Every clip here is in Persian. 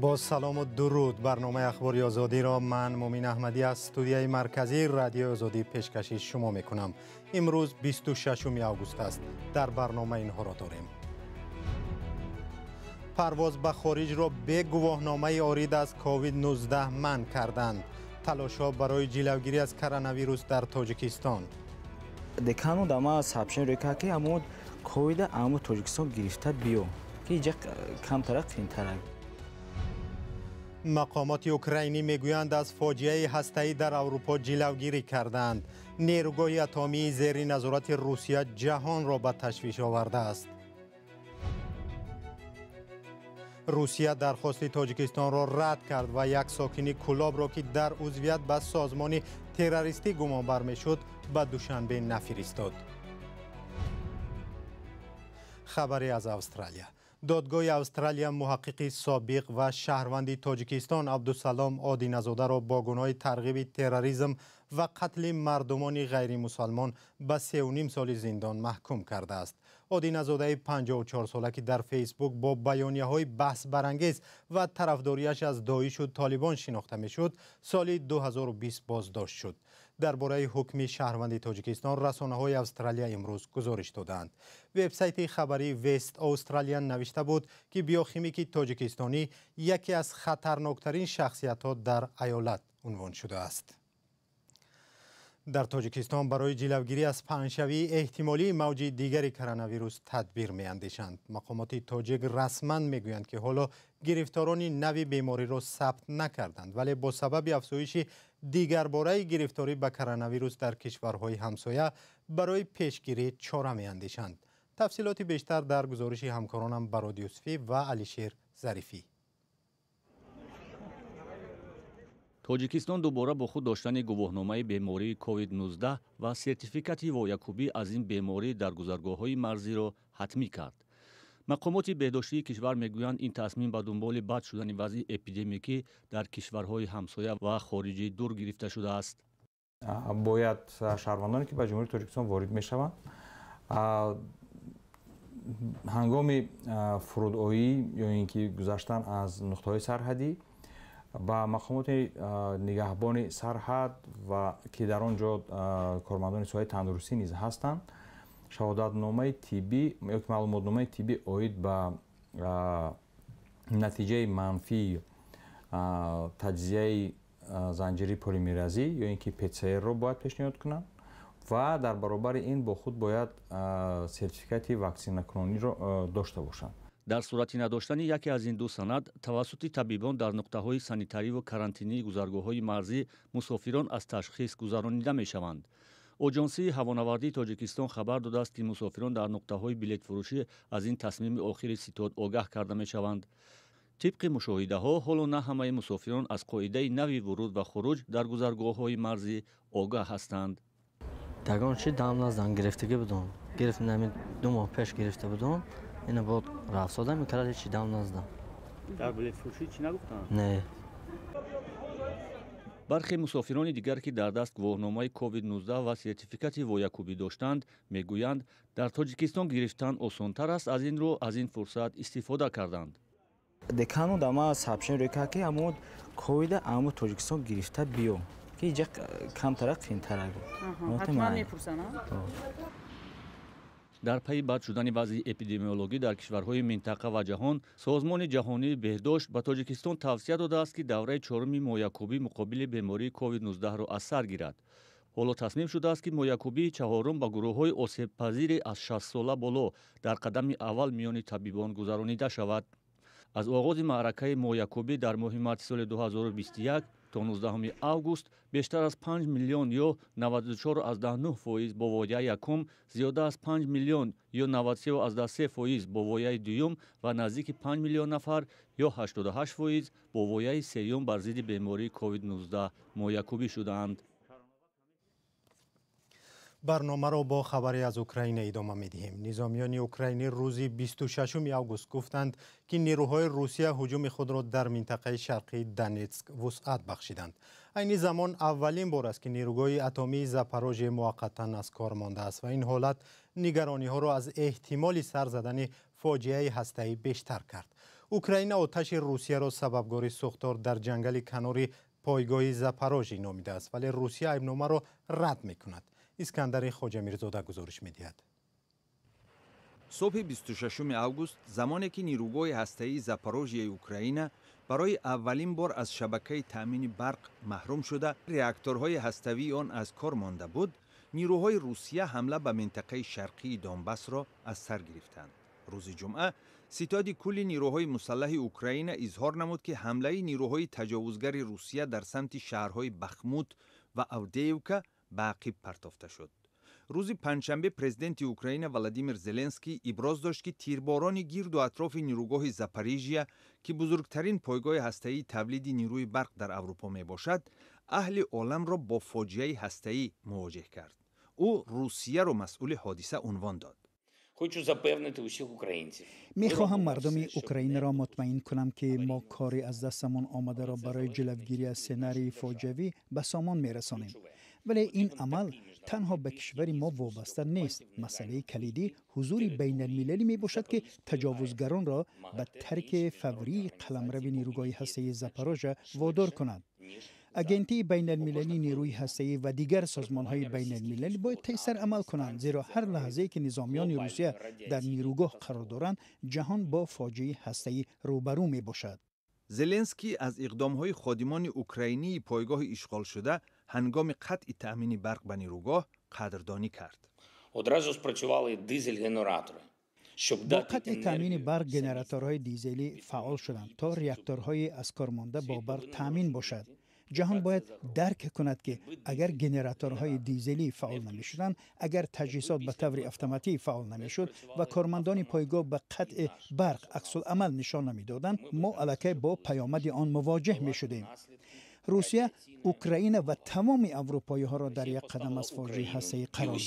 با سلام و درود. برنامه اخباری آزادی را من مومین احمدی از استودیوی مرکزی رادیو آزادی پیشکش شما میکنم. امروز 26 آگوست است. در برنامه اینها را داریم: پرواز به خارج را به گواهنامه عارض از کووید 19 منع کردند. تلاش‌ها برای جلوگیری از کرونا ویروس در تاجیکستان. دکانو دما سابشن ریکاکی امود کووید امو تاجیکستان گرفته بیو که اینجا کم طرف این طرف. مقامات اوکراینی میگویند از فاجعه هسته‌ای در اروپا جلوگیری کردند. نیروگاه اتمی زیر نظارت روسیه جهان را به تشویش آورده است. روسیه درخواست تاجیکستان را رد کرد و یک ساکن کلاب را که در عضویت به سازمان تروریستی گمان بر میشد به دوشنبه نفرستاد. خبری از استرالیا. دادگاه استرالیا محقق سابق و شهروند تاجیکستان عبدالسلام عادینزاده را با گناه ترغیب تروریسم و قتل مردمان غیر مسلمان به 3.5 سال زندان محکوم کرده است. عادینزاده 54 ساله که در فیسبوک با بیانیه‌های بحث برانگیز و طرفداریش از داعش و طالبان شناخته میشد، سال 2020 بازداشت شد. درباره حکم شهروند تاجیکستان رسانه‌های استرالیا امروز گزارش دادند. وبسایت خبری وست استرالیا نوشته بود که بیوخیمیک تاجیکستانی یکی از خطرناکترین شخصیت‌ها در ایالت عنوان شده است. در تاجیکستان برای جلوگیری از پنهشوی احتمالی موج دیگری کرونا ویروس تدبیر می‌اندیشند. مقامات تاجیک رسما میگویند که حالا گرفتاران نوی بیماری را ثبت نکردند، ولی با سبب افزایش دیگرباره گرفتاری به کرونا ویروس در کشورهای همسایه برای پیشگیری چاره می‌اندیشند. تفصیلات بیشتر در گزارش همکارانم براد یوسفی و علیشیر ظریفی. تاجیکستان دوباره با خود داشتن گواهنامه بیماری کووید 19 و سرتیفیکات وایکوبی از این بیماری در گذرگاه‌های مرزی را حتمی کرد. مقامات بهداشتی کشور میگویند این تصمیم به دنبال بد شدن وضع اپیدمیکی در کشورهای همسایه و خارجی دور گرفته شده است. باید شهروندانی که به جمهوری تاجیکستان وارد میشوند هنگام فرودآیی یا اینکه گذشتن از نقطه‌های سرحدی با مقامات نگهبان سرحد و که در آنجا کارمندان ساحه تندرستی نیز هستند شهادتنامه طبی یا معلوماتنامه طبی عاید به نتیجه منفی تجزیه زنجیره پلیمرازی یا اینکه PCR را باید پیشنهاد کنند و در برابر این با خود باید سرتیفیکات واکسینه کنانی را داشته باشند. در صورت نداشتن یکی از این دو سند توسط طبیبان در نقطه‌های سانیتاری و کارانتینی گذرگاه‌های مرزی مسافران از تشخیص گذرانیده می‌شوند. آژانسی هوانوردی تاجیکستان خبر داده است که مسافران در نقطه‌های بلیط فروشی از این تصمیم آخر ستاد آگاه کرده می‌شوند. طبق مشاهده‌ها حالا نه همه مسافران از قاعده نوی ورود و خروج در گذرگاه‌های مرزی آگاه هستند. دگان چی دام نزدن گرفتگی بدون گرفت نمی 2 ماه پیش گرفته بدون اینو بود رفت ساده میکرد چی دام نزدن. در بلیط فروشی چی نگفتن؟ نه. برخی مسافران دیگر که در دست گواهنامه کووید 19 و سرتیفیکات وایکوبی داشتند میگویند در تاجیکستان گرفتن آسان‌تر است، از این رو از این فرصت استفاده کردند. دکانو دما سابشن ریکاکی امود کووید امو تاجیکستان گرفته بیو که اینجا کم طرف این طرف. حتما میپرسن. در پی بد شدن وضع اپیدمیولوژی در کشورهای منطقه و جهان، سازمان جهانی بهداشت به تاجیکستان توصیه داده است که دوره 4 مایکوبی مقابل بیماری کووید 19 را از سر گیرد. حالا تصمیم شده است که مایکوبی چهارم به گروه‌های آسیب‌پذیر از 60 ساله بالا در قدم اول میان طبیبان گذرانیده شود. از آغاز معرکه مایکوبی در ماه مارس سال 2021 تا 19 آگوست بیشتر از 5 میلیون یا 94.9% با وایه یکم، زیاده از 5 میلیون یا 93.3% با وایه دوم و نزدیک 5 میلیون نفر یا 88% با وایه سوم بر ضد بیماری کووید 19 مایکوبی شدند. برنامه را با خبری از اوکراین ادامه می‌دهیم. نظامیان اوکراینی روز 26 آگوست گفتند که نیروهای روسیه هجوم خود را در منطقه شرقی دونتسک وسعت بخشیدند. این زمان اولین بار است که نیروگاه اتمی زاپاروژه موقتا از کار مانده است و این حالت نگرانی ها را از احتمال سر زدن فاجعه هسته‌ای بیشتر کرد. اوکراین آتش روسیه را سببگار سوختار در جنگل کنار پایگاه زاپاروژی نامیده است، ولی روسیه ایبنامه را رد می‌کند. اسکندر خواجه‌میرزاده گزارش می‌دهد. صبح 26 اوگوست زمانی که نیروگاه هسته‌ای زاپاروژیای اوکراین برای اولین بار از شبکه تأمین برق محروم شده، راکتورهای هسته‌ای آن از کار مانده بود، نیروهای روسیه حمله به منطقه شرقی دونباس را از سر گرفتند. روز جمعه ستاد کل نیروهای مسلح اوکراین اظهار نمود که حمله نیروهای تجاوزگر روسیه در سمت شهرهای بخموت و اودیوکا به عقب پرتافته شد. روز پنجشنبه پرزیدنت اوکراین ولادیمیر زلنسکی ابراز داشت که تیرباران گرد و اطراف نیروگاه زاپاریژیا که بزرگترین پایگاه هسته‌ای تولید نیروی برق در اروپا می باشد، اهل عالم را با فاجعه هسته‌ای مواجه کرد. او روسیه را مسئول حادثه عنوان داد. میخواهم مردم اوکراین را مطمئن کنم که ما کاری از دستمان آمده را برای جلوگیری از سناریوی فاجعه‌ای به سامان میرسانیم. ولی این عمل تنها به کشور ما وابسته نیست. مسئله کلیدی حضور بین المللی می باشد که تجاوزگران را به ترک فوری قلمرو نیروگاه هسته‌ای زاپاروژه وادار کند. اگنتی بین المللی نیروی هسته‌ای و دیگر سازمان‌های بین المللی باید تیسر عمل کنند، زیرا هر لحظه‌ای که نظامیان روسیه در نیروگاه قرار دارند جهان با فاجعه هسته‌ای روبرو می باشد. زلنسکی از اقدام‌های خادمان اوکراینی پایگاه اشغال شده هنگام قطع تأمین برق به نیروگاه قدردانی کرد. با قطع تامین برق گنراتورهای دیزلی فعال شدند تا راکتورهای از کار مانده با برق تامین باشد. جهان باید درک کند که اگر گنراتورهای دیزلی فعال نمی‌شدند، اگر تجهیزات به طور اتوماتیک فعال نمی‌شد و کارمندان پایگاه به قطع برق عکس‌العمل نشان نمی‌دادند، ما الکی با پیامد آن مواجه می‌شدیم. روسیه، اوکراین و تمام اروپایی‌ها را در یک قدم از فاجعه هسته‌ای قرار داد.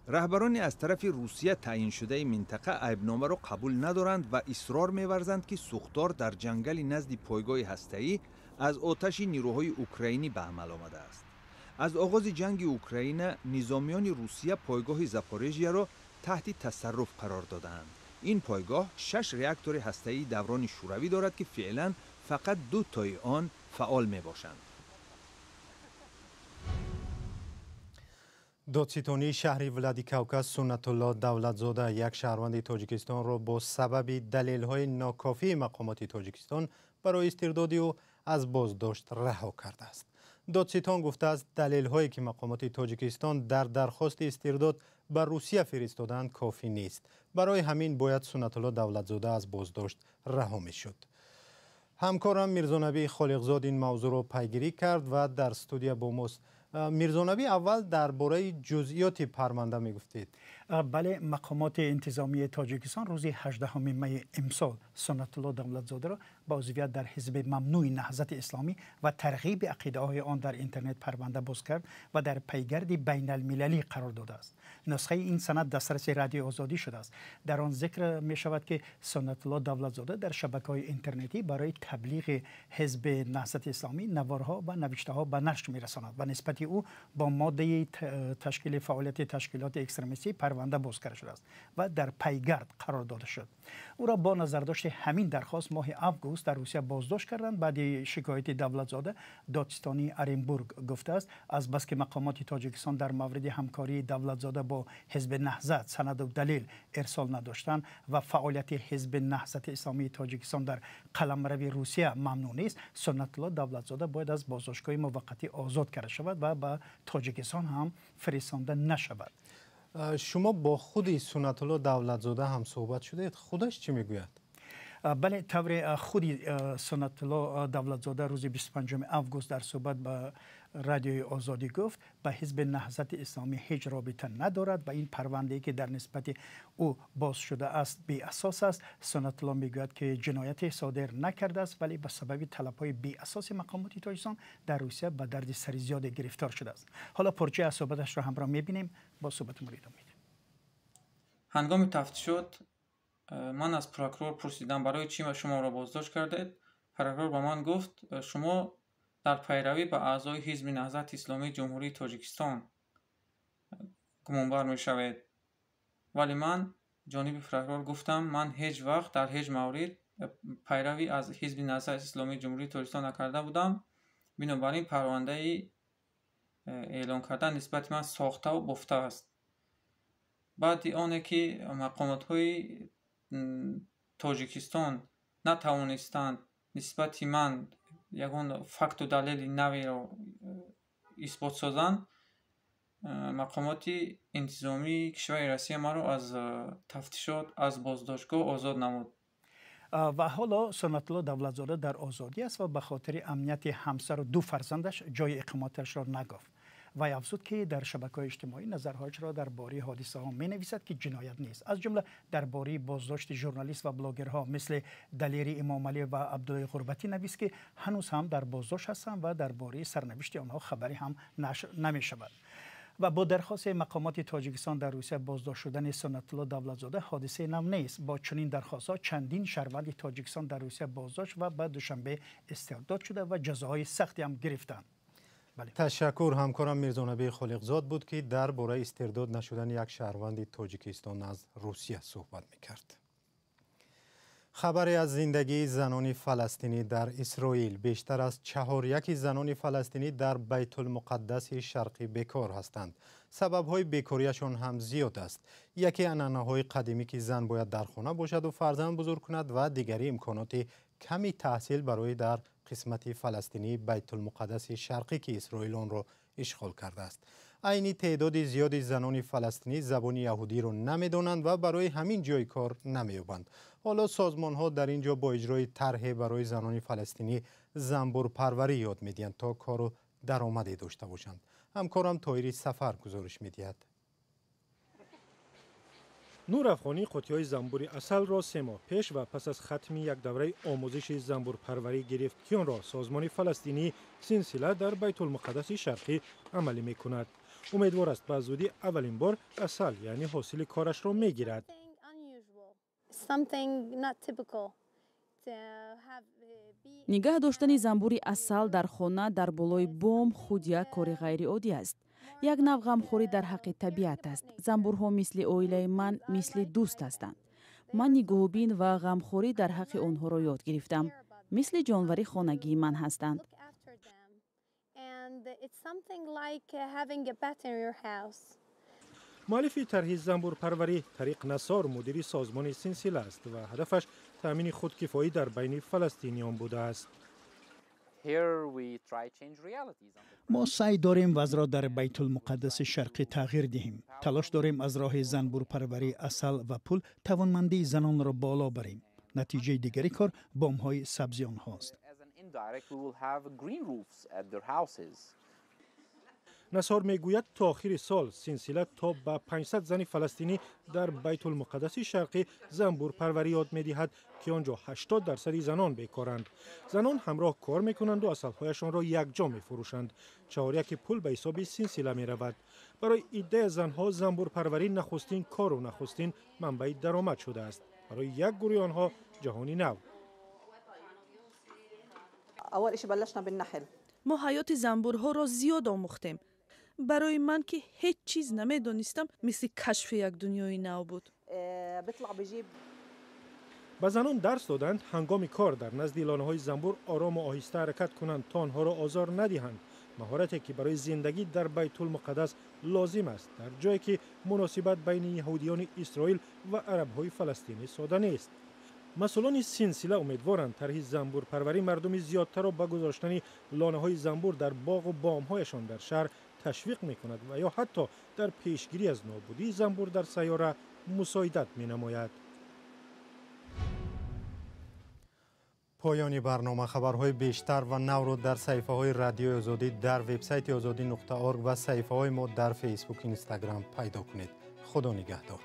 رهبران از طرف روسیه تعیین شده منطقه ایبنامه را قبول ندارند و اصرار می‌ورزند که سوختار در جنگل نزد پایگاه هسته‌ای از آتش نیروهای اوکراینی به عمل آمده است. از آغاز جنگ اوکراین، نظامیان روسیه پایگاه زاپاریژیا را تحت تصرف قرار دادند. این پایگاه 6 راکتور هسته‌ای دوران شوروی دارد که فعلا فقط 2 تای آن فعال میباشند. دادستانی شهر ولادیکاوکاز سنت الله دولتزاده یک شهروند تاجیکستان را با سبب دلیل‌های ناکافی مقامات تاجیکستان برای استرداد او از بازداشت رها کرده است. دادستان گفته است دلیل‌هایی که مقامات تاجیکستان در درخواست استرداد بر روسیه فرستادند کافی نیست. برای همین باید سنت الله دولتزاده از بازداشت رها می‌شد. همکارم میرزانبی خالقزاد این موضوع را پیگیری کرد و در استودیو با ماست. میرزانبی، اول درباره جزئیات پرونده میگفتید. بله، مقامات انتظامی تاجیکستان روز 18 می امسال سنت الله دولتزاده را با عضویت در حزب ممنوع نهضت اسلامی و ترغیب عقیده‌های آن در اینترنت پرونده باز کرد و در پیگرد بین المللی قرار داده است. نسخه این سند دسترس رادیو آزادی شده است. در آن ذکر می شود که سنت الله دولتزاده در شبکه‌های اینترنتی برای تبلیغ حزب نهضت اسلامی نوارها و نوشته‌ها به نشر می‌رساند و نسبت او با ماده تشکیل فعالیت تشکیلات اکستریمیستی پرونده باز کرده شده است و در پیگرد قرار داده شد. او را با نظرداشت همین درخواست ماه اوگوست در روسیه بازداشت کردند. بعد شکایت دولتزاده، دادستانی ارنبورگ گفته است از بس که مقامات تاجیکستان در مورد همکاری دولتزاده با حزب نهضت سند و دلیل ارسال نداشتند و فعالیت حزب نهضت اسلامی تاجیکستان در قلمرو روسیه ممنوع نیست، سنت الله دولتزاده باید از بازداشتگاه موقتی آزاد کرده شود و به تاجیکستان هم فرستاده نشود. شما با خود سنت الله دولتزاده هم صحبت شدید، خودش چی میگوید؟ بله، طور خودی سنت الله دولتزاده روز 25 اوگوست در صحبت به رادیوی آزادی گفت به حزب نهضت اسلامی هیچ رابطه ندارد و این پرونده‌ای که در نسبت او باز شده است بی اساس است. سنت الله میگوید که جنایت صادر نکرده است، ولی به سبب طلب‌های بی اساس مقامات تاجیکستان در روسیه به درد سر زیاد گرفتار شده است. حالا پرچه از صحبتش را همراه می‌بینیم. با صحبت مورد می‌دیم. هنگام تفتیشات من از پروکرور پرسیدم برای چی شما را بازداشت کردید؟ پروکرور به من گفت شما در پیروی به اعضای حزب نهضت اسلامی جمهوری تاجیکستان گمانبر می شوید. ولی من جانب پروکرور گفتم من هیچ وقت در هیچ مورد پیروی از حزب نهضت اسلامی جمهوری ترکستان نکرده بودم. بنابراین پرونده اعلام کردن نسبت من ساخته و بافته است. بعد آنه که مقامات های تاجیکستان نتوانستند نسبت من یگان فکت و دلیل نوی را اثبات سازند، مقامات انتظامی کشور روسیه ما را از تفتیشات از بازداشتگاه آزاد نمود. و حالا سنت الله دولتزاده در آزادی است و به خاطر امنیت همسر و 2 فرزندش جای اقامتش را نگفت. و افزود که در شبکه‌های اجتماعی نظرهایش را درباره حادثه ها می‌نویسد که جنایت نیست، از جمله درباره بازداشت ژورنالیست و بلاگرها مثل دلیری امام علی و عبدالله غربتی نویس که هنوز هم در بازداشت هستند و درباره سرنوشت آنها خبری هم نمی‌شود. و با درخواست مقامات تاجیکستان در روسیه بازداشت شدن سنت الله دولتزاده حادثه نو نیست. با چنین درخواست‌ها چندین شهروند تاجیکستان در روسیه بازداشت و بعد دوشنبه استرداد شده و جزاهای سختی هم گرفتند. تشکر. همکارم میرزانبی خالقزاد بود که درباره استرداد نشدن یک شهروند تاجیکستان از روسیه صحبت میکرد. خبری از زندگی زنان فلسطینی در اسرائیل. بیشتر از 4 زنان فلسطینی در بیت المقدس شرقی بیکار هستند. سبب‌های بیکاریشان هم زیاد است. یکی عنعنه‌های قدیمی که زن باید در خانه باشد و فرزند بزرگ کند و دیگری امکانات کمی تحصیل برای در قسمت فلسطینی بیت المقدس شرقی که اسرائیل آن را اشغال کرده است. عینی تعداد زیادی زنان فلسطینی زبان یهودی را نمی‌دانند و برای همین جای کار نمی‌یابند. حالا سازمان‌ها در اینجا با اجرای طرح برای زنان فلسطینی زنبور پروری یاد می‌دهند تا کار و درآمدی داشته باشند. همکارم طاهری سفر گزارش می‌دهد. نور افغانی قوطی‌های زنبور اصل را 3 ماه پیش و پس از ختم یک دوره آموزش زنبور پروری گرفت که آن را سازمان فلسطینی سلسله در بیت المقدس شرقی عملی می‌کند. امیدوار است به زودی اولین بار اصل یعنی حاصل کارش را می‌گیرد. نگاه داشتن زنبوری اصل در خانه در بالای بام خود یک کار غیرعادی است. یک نوع غمخوری در حق طبیعت است. زنبورها مثل اویله من مثل دوست هستند. من نگاهبین و غمخوری در حق آنها را یاد گرفتم. مثل جانوری خانگی من هستند. مؤلف طرح زنبور پروری طریق نصار مدیر سازمان سلسله است و هدفش تامین خودکفایی در بین فلسطینیان بوده است. ما سعی داریم وضع را در بیت المقدس شرقی تغییر دهیم. تلاش داریم از راه زنبور پروری اصل و پول توانمندی زنان را بالا بریم. نتیجه دیگری کار بام‌های سبزی آنهاست. نصار میگوید تا آخر سال سلسله تا به 500 زن فلسطینی در بیت المقدس شرقی زنبور پروری یاد می‌دهد که آنجا 80% زنان بیکارند. زنان همراه کار میکنند و اصل‌هایشان را یکجا می‌فروشند. 4 پول به حساب سلسله می‌رود. برای عده زنها زنبور پروری نخستین کار و نخستین منبع درآمد شده است. برای یک گروه آنها جهانی نو. ما حیات زنبورها را زیاد آموختیم. برای من که هیچ چیز نمیدانستم مثل کشف یک دنیای نو بود. به زنان درس دادند هنگام کار در نزد لانه‌های زنبور آرام و آهسته حرکت کنند تا آنها را آزار ندهند. مهارتی که برای زندگی در بیت المقدس لازم است در جایی که مناسبت بین یهودیان اسرائیل و عرب‌های فلسطینی ساده نیست. مسئولان سلسله امیدوارند طرح زنبور پروری مردم زیادتر را به گذاشتن لانه‌های زنبور در باغ و بام‌هایشان در شهر تشویق می‌کند و یا حتی در پیشگیری از نابودی زنبور در سیاره مساعدت می‌نماید. پایان برنامه. خبرهای بیشتر و نو را در صفحه‌های رادیو آزادی در وبسایت azadi.org و صفحه‌های ما در فیسبوک اینستاگرام پیدا کنید. خدا نگهدار.